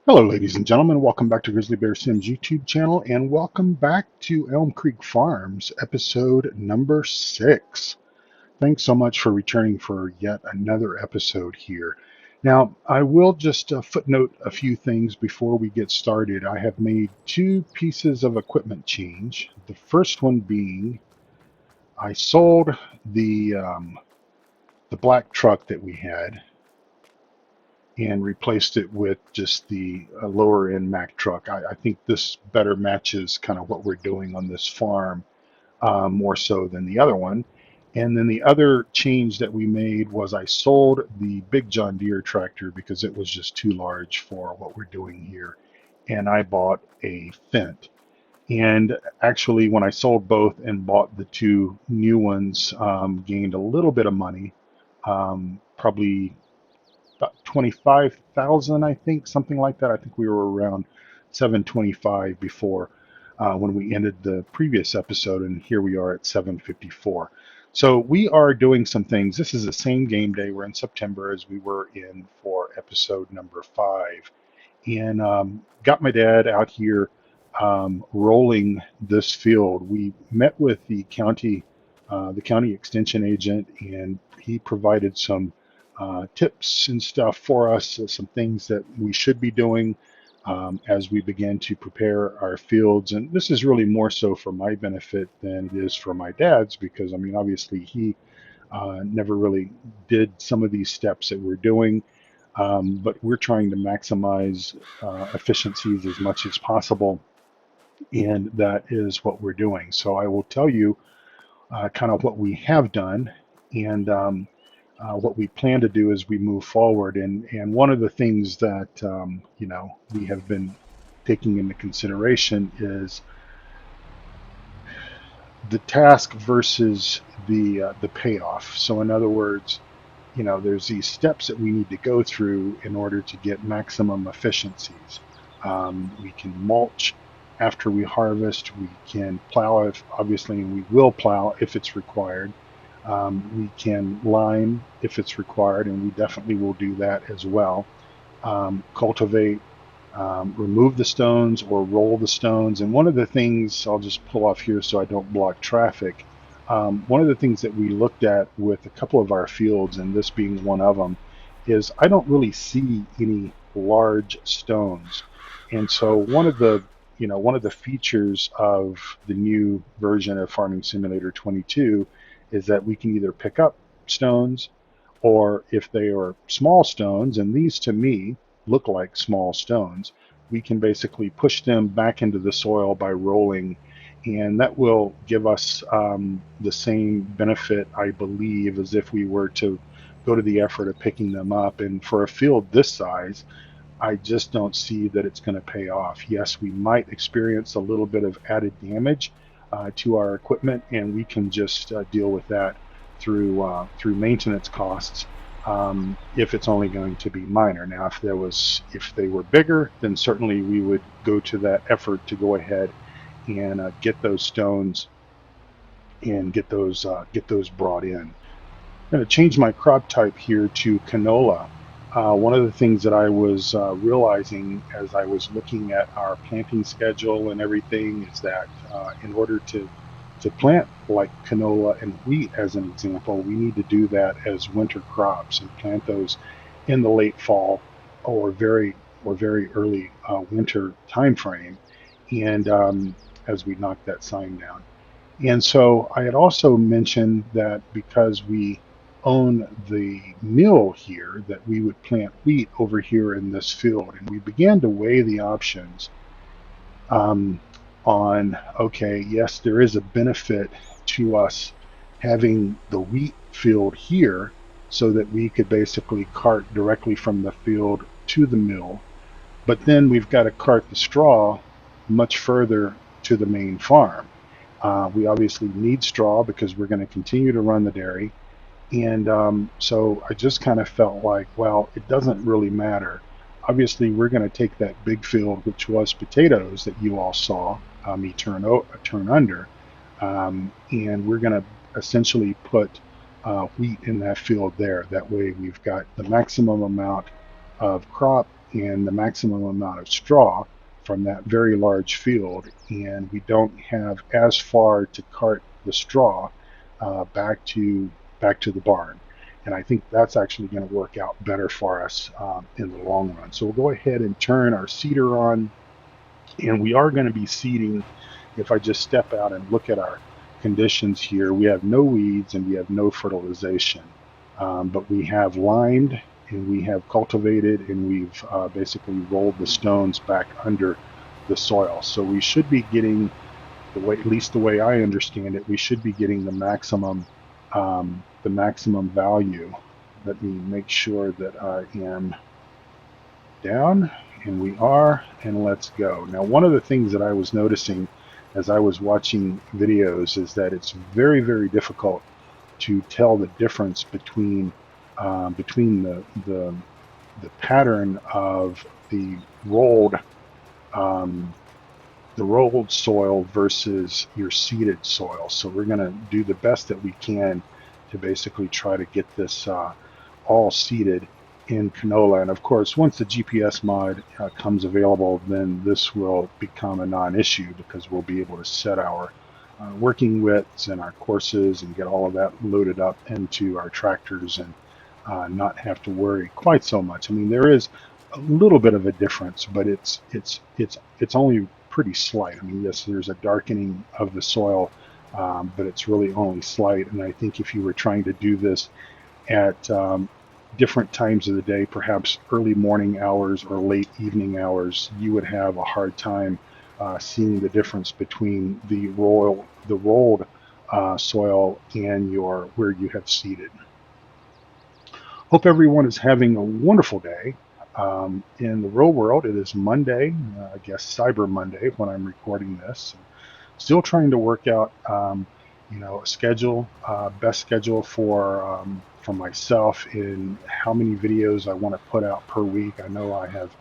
Hello, ladies and gentlemen. Welcome back to Grizzly Bear Sims YouTube channel, and welcome back to Elm Creek Farms, episode number 6. Thanks so much for returning for yet another episode here. Now, I will just footnote a few things before we get started. I have made two pieces of equipment change. The first one being I sold the black truck that we had and replaced it with just the lower end Mack truck. I think this better matches kind of what we're doing on this farm, more so than the other one. And then the other change that we made was I sold the big John Deere tractor because it was just too large for what we're doing here. And I bought a Fendt. And actually, when I sold both and bought the two new ones, gained a little bit of money, probably about 25,000, I think, something like that. I think we were around 725 before when we ended the previous episode, and here we are at 754. So we are doing some things. This is the same game day. We're in September as we were in for episode number 5, and got my dad out here rolling this field. We met with the county extension agent, and he provided some tips and stuff for us, some things that we should be doing as we begin to prepare our fields. And this is really more so for my benefit than it is for my dad's, because I mean, obviously he never really did some of these steps that we're doing. But we're trying to maximize efficiencies as much as possible, and that is what we're doing. So I will tell you kind of what we have done, and what we plan to do as we move forward. And one of the things that we have been taking into consideration is the task versus the payoff. So in other words, there's these steps that we need to go through in order to get maximum efficiencies. We can mulch after we harvest. We can plow, if obviously, and we will plow if it's required. We can lime if it's required, and we definitely will do that as well. Cultivate, remove the stones or roll the stones. And one of the things, I'll just pull off here so I don't block traffic. One of the things that we looked at with a couple of our fields, and this being one of them, is I don't really see any large stones. And so one of the features of the new version of Farming Simulator 22 is that we can either pick up stones, or if they are small stones, and these to me look like small stones, we can basically push them back into the soil by rolling, and that will give us the same benefit, I believe, as if we were to go to the effort of picking them up. And for a field this size, I just don't see that it's going to pay off. Yes, we might experience a little bit of added damage to our equipment, and we can just deal with that through maintenance costs, if it's only going to be minor. Now, if they were bigger, then certainly we would go to that effort to go ahead and get those stones and get those brought in. I'm going to change my crop type here to canola. One of the things that I was realizing as I was looking at our planting schedule and everything is that in order to plant like canola and wheat, as an example, we need to do that as winter crops and plant those in the late fall or very early winter time frame, and as we knock that sign down. And so I had also mentioned that because we own the mill here, that we would plant wheat over here in this field. And we began to weigh the options um, on, okay, yes, there is a benefit to us having the wheat field here so that we could basically cart directly from the field to the mill. But then we've got to cart the straw much further to the main farm. We obviously need straw because we're going to continue to run the dairy. And so I just kind of felt like, well, it doesn't really matter. Obviously, we're going to take that big field, which was potatoes that you all saw me turn under, and we're going to essentially put wheat in that field there. That way, we've got the maximum amount of crop and the maximum amount of straw from that very large field, and we don't have as far to cart the straw back to the barn. And I think that's actually going to work out better for us in the long run. So we'll go ahead and turn our seeder on, and we are going to be seeding. If I just step out and look at our conditions here, we have no weeds and we have no fertilization, but we have limed and we have cultivated, and we've basically rolled the stones back under the soil. So we should be getting the way, at least the way I understand it, we should be getting the maximum value. Let me make sure that I am down, and we are, and let's go. Now, one of the things that I was noticing as I was watching videos is that it's very, very difficult to tell the difference between the pattern of um, the rolled soil versus your seeded soil. So we're going to do the best that we can to basically try to get this all seeded in canola. And of course, once the GPS mod comes available, then this will become a non-issue, because we'll be able to set our working widths and our courses and get all of that loaded up into our tractors, and not have to worry quite so much. I mean, there is a little bit of a difference, but it's only pretty slight. I mean, yes, there's a darkening of the soil, but it's really only slight. And I think if you were trying to do this at different times of the day, perhaps early morning hours or late evening hours, you would have a hard time seeing the difference between the rolled soil and your where you have seeded. Hope everyone is having a wonderful day. In the real world, it is Monday, I guess Cyber Monday when I'm recording this. Still trying to work out, a schedule, best schedule for myself in how many videos I want to put out per week. I know I have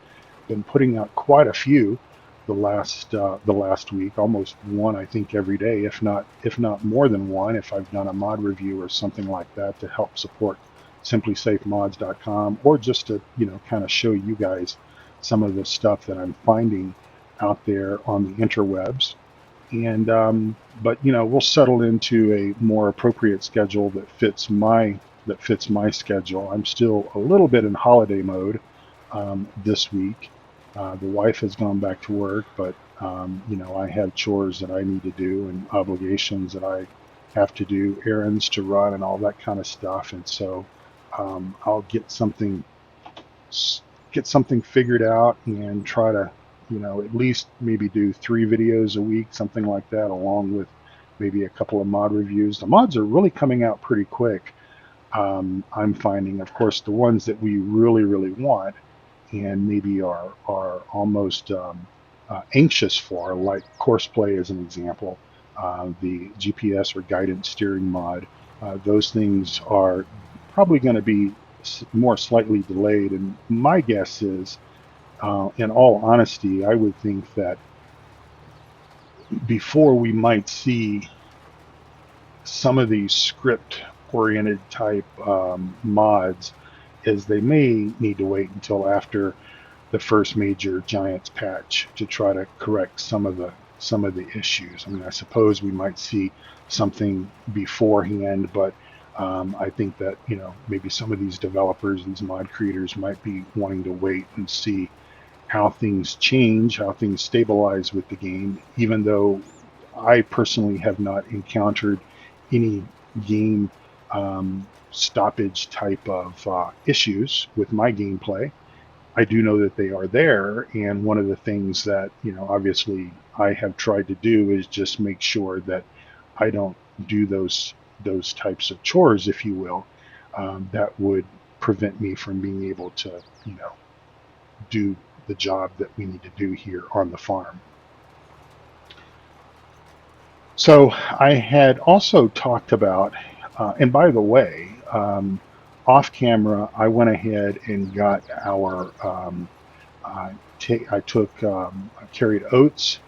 been putting out quite a few the last week, almost one, I think, every day, if not more than one, if I've done a mod review or something like that to help support simplysafemods.com, or just to kind of show you guys some of the stuff that I'm finding out there on the interwebs. And but we'll settle into a more appropriate schedule that fits my schedule. I'm still a little bit in holiday mode this week. The wife has gone back to work, but I have chores that I need to do and obligations that I have to do, errands to run, and all that kind of stuff. And so I'll get something figured out and try to at least maybe do 3 videos a week, something like that, along with maybe a couple of mod reviews. The mods are really coming out pretty quick. I'm finding, of course, the ones that we really, really want and maybe are almost anxious for, like Courseplay as an example, the GPS or guidance steering mod. Those things are probably going to be more slightly delayed. And my guess is, in all honesty, I would think that before we might see some of these script-oriented type mods, is they may need to wait until after the first major Giants patch to try to correct some of the issues. I mean, I suppose we might see something beforehand, but I think that maybe some of these developers, these mod creators, might be wanting to wait and see how things change, how things stabilize with the game, even though I personally have not encountered any game stoppage type of issues with my gameplay. I do know that they are there, and one of the things that obviously I have tried to do is just make sure that I don't do those types of chores, if you will, that would prevent me from being able to do the job that we need to do here on the farm. So I had also talked about, and by the way, off camera, I went ahead and got our, I carried oats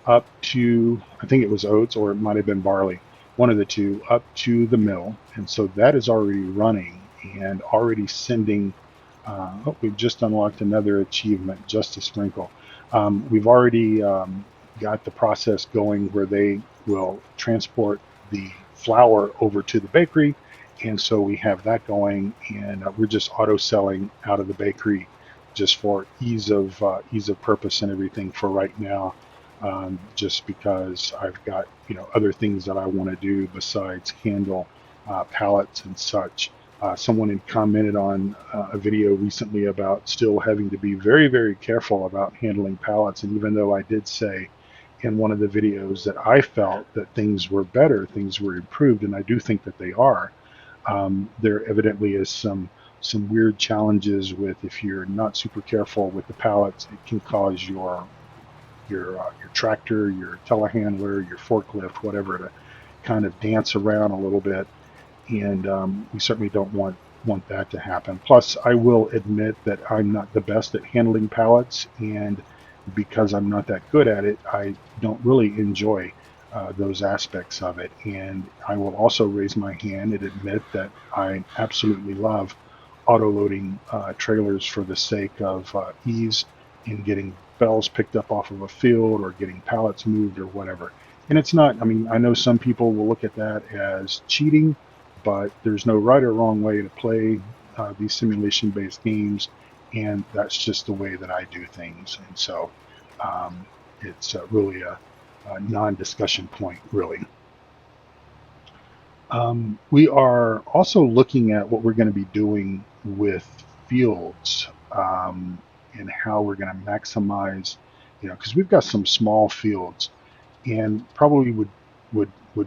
up to, I think it was oats, or it might have been barley, one of the two, up to the mill. And so that is already running and already sending Oh, we've just unlocked another achievement, just a sprinkle. We've already got the process going where they will transport the flour over to the bakery, and so we have that going, and we're just auto selling out of the bakery just for ease of purpose and everything for right now. Just because I've got other things that I want to do besides handle pallets and such. Someone had commented on a video recently about still having to be very, very careful about handling pallets. And even though I did say in one of the videos that I felt that things were better, things were improved, and I do think that they are, there evidently is some weird challenges with if you're not super careful with the pallets, it can cause your tractor, your telehandler, your forklift, whatever, to kind of dance around a little bit, and we certainly don't want that to happen. Plus, I will admit that I'm not the best at handling pallets, and because I'm not that good at it, I don't really enjoy those aspects of it. And I will also raise my hand and admit that I absolutely love auto loading trailers for the sake of ease in getting bells picked up off of a field or getting pallets moved or whatever. And it's not, I mean, I know some people will look at that as cheating, but there's no right or wrong way to play these simulation based games, and that's just the way that I do things. And so it's really a non discussion point, really. We are also looking at what we're going to be doing with fields, and how we're going to maximize, because we've got some small fields, and probably would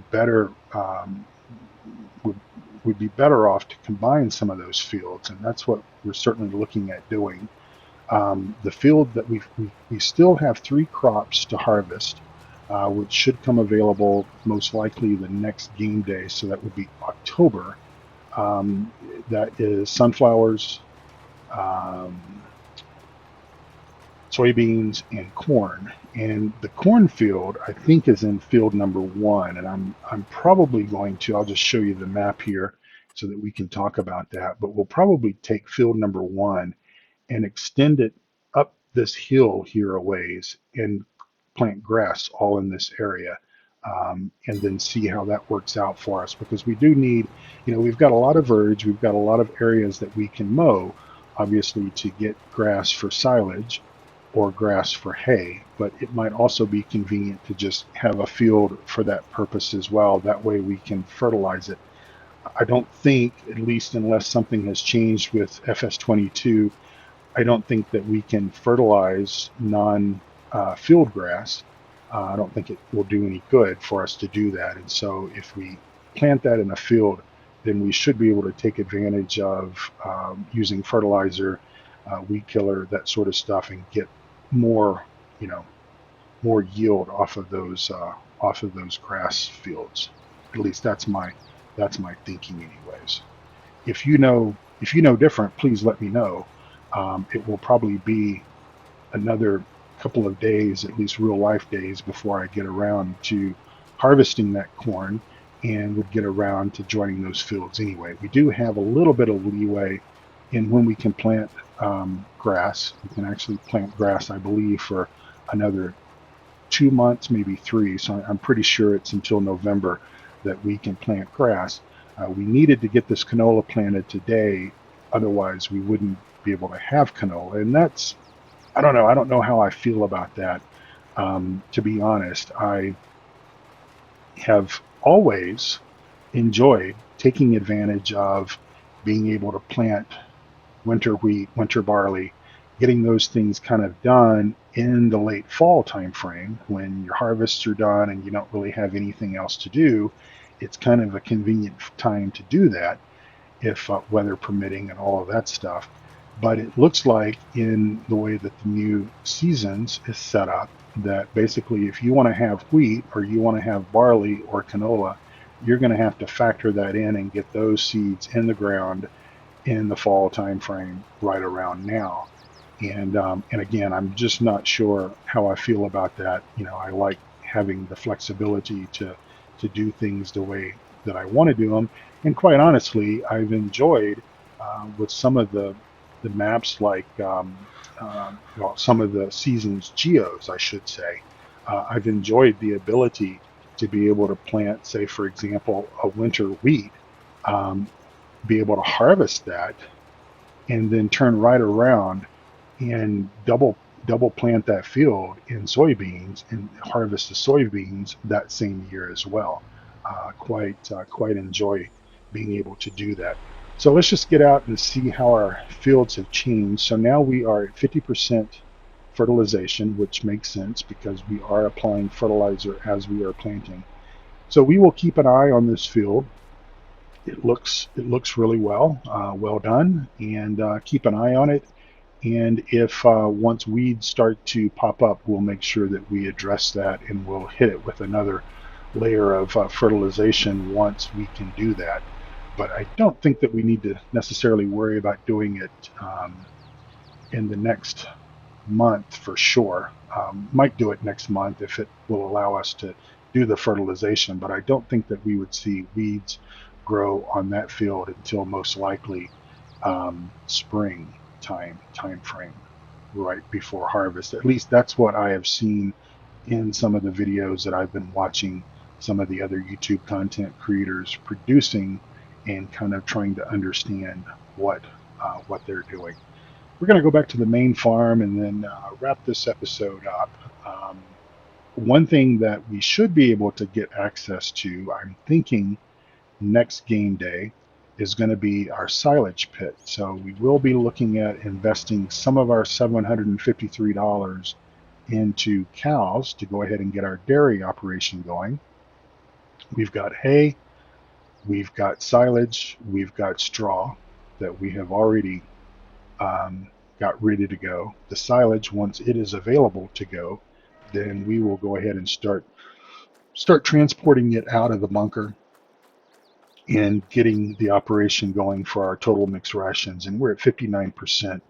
better would would be better off to combine some of those fields, and that's what we're certainly looking at doing. The field that we still have 3 crops to harvest, which should come available most likely the next game day, so that would be October. Um, that is sunflowers, um, soybeans, and corn. And the cornfield, I think, is in field number 1. And I'm probably going to, I'll just show you the map here so that we can talk about that. But we'll probably take field number 1 and extend it up this hill here a ways and plant grass all in this area, and then see how that works out for us, because we do need, we've got a lot of verge, we've got a lot of areas that we can mow, obviously, to get grass for silage or grass for hay, but it might also be convenient to just have a field for that purpose as well. That way we can fertilize it. I don't think, at least unless something has changed with FS22, I don't think that we can fertilize non field grass. I don't think it will do any good for us to do that. And so if we plant that in a field, then we should be able to take advantage of using fertilizer, weed killer, that sort of stuff, and get more, you know, more yield off of those grass fields. At least that's my thinking, anyways. If you know different, please let me know. It will probably be another couple of days, at least real life days, before I get around to harvesting that corn and would get around to joining those fields anyway. We do have a little bit of leeway in when we can plant grass. We can actually plant grass, I believe, for another 2 months, maybe 3. So I'm pretty sure it's until November that we can plant grass. We needed to get this canola planted today, otherwise we wouldn't be able to have canola. And that's, I don't know. I don't know how I feel about that. To be honest, I have always enjoyed taking advantage of being able to plant winter wheat, winter barley, getting those things kind of done in the late fall time frame when your harvests are done and you don't really have anything else to do. It's kind of a convenient time to do that if weather permitting and all of that stuff. But it looks like, in the way that the new seasons is set up, that basically if you want to have wheat or you want to have barley or canola, you're going to have to factor that in and get those seeds in the ground in the fall time frame right around now. And again, I'm just not sure how I feel about that. I like having the flexibility to do things the way that I want to do them. And quite honestly, I've enjoyed with some of the the maps, like well, some of the season's geos, I should say. I've enjoyed the ability to be able to plant, say, for example, a winter wheat, um, be able to harvest that, and then turn right around and double plant that field in soybeans and harvest the soybeans that same year as well. Quite enjoy being able to do that. So let's just get out and see how our fields have changed. So now we are at 50% fertilization, which makes sense because we are applying fertilizer as we are planting. So we will keep an eye on this field. It looks really well done, and keep an eye on it. And if once weeds start to pop up, we'll make sure that we address that, and we'll hit it with another layer of fertilization once we can do that. But I don't think that we need to necessarily worry about doing it in the next month for sure. Might do it next month if it will allow us to do the fertilization, but I don't think that we would see weeds grow on that field until most likely spring time frame, right before harvest. At least that's what I have seen in some of the videos that I've been watching some of the other YouTube content creators producing, and kind of trying to understand what they're doing. We're going to go back to the main farm and then wrap this episode up. One thing that we should be able to get access to, I'm thinking next game day, is going to be our silage pit. So we will be looking at investing some of our $753 into cows to go ahead and get our dairy operation going. We've got hay, we've got silage, we've got straw that we have already got ready to go. The silage, once it is available to go, then we will go ahead and start transporting it out of the bunker and getting the operation going for our total mixed rations. And we're at 59%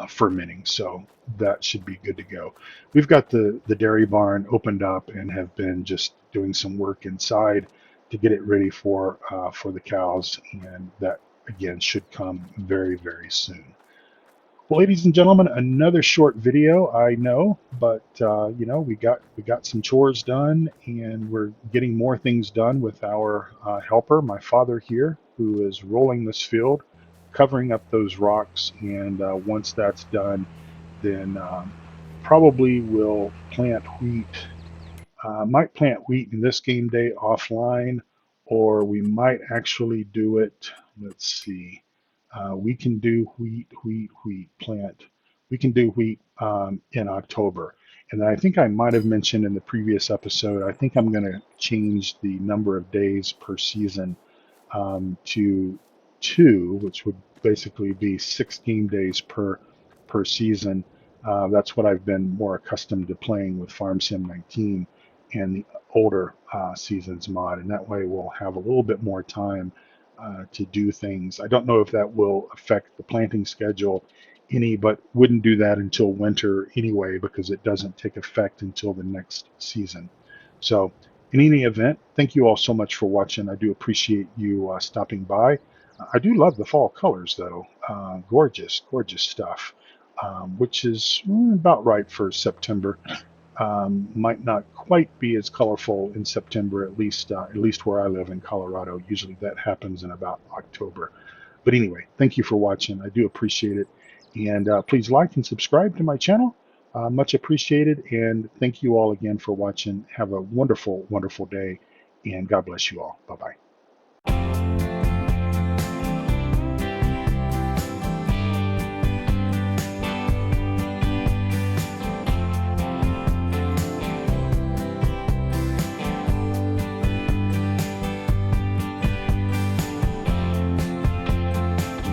fermenting, so that should be good to go. We've got the dairy barn opened up and have been just doing some work inside to get it ready for the cows, and that again should come very soon. Well, ladies and gentlemen, another short video, I know, but we got some chores done, and we're getting more things done with our helper, my father here, who is rolling this field, covering up those rocks, and once that's done, then probably we'll plant wheat. Might plant wheat in this game day offline, or we might actually do it. Let's see. We can do wheat plant. We can do wheat in October. And I think I might have mentioned in the previous episode, I think I'm going to change the number of days per season to two, which would basically be 6 game days per season. That's what I've been more accustomed to playing with Farm Sim 19 and the older seasons mod, and that way we'll have a little bit more time to do things. I don't know if that will affect the planting schedule any, but wouldn't do that until winter anyway, because it doesn't take effect until the next season. So in any event, thank you all so much for watching. I do appreciate you stopping by. I do love the fall colors, though. Gorgeous stuff, which is about right for September. Might not quite be as colorful in September, at least where I live in Colorado. Usually that happens in about October. But anyway, thank you for watching. I do appreciate it. And please like and subscribe to my channel. Much appreciated. And thank you all again for watching. Have a wonderful day. And God bless you all. Bye-bye.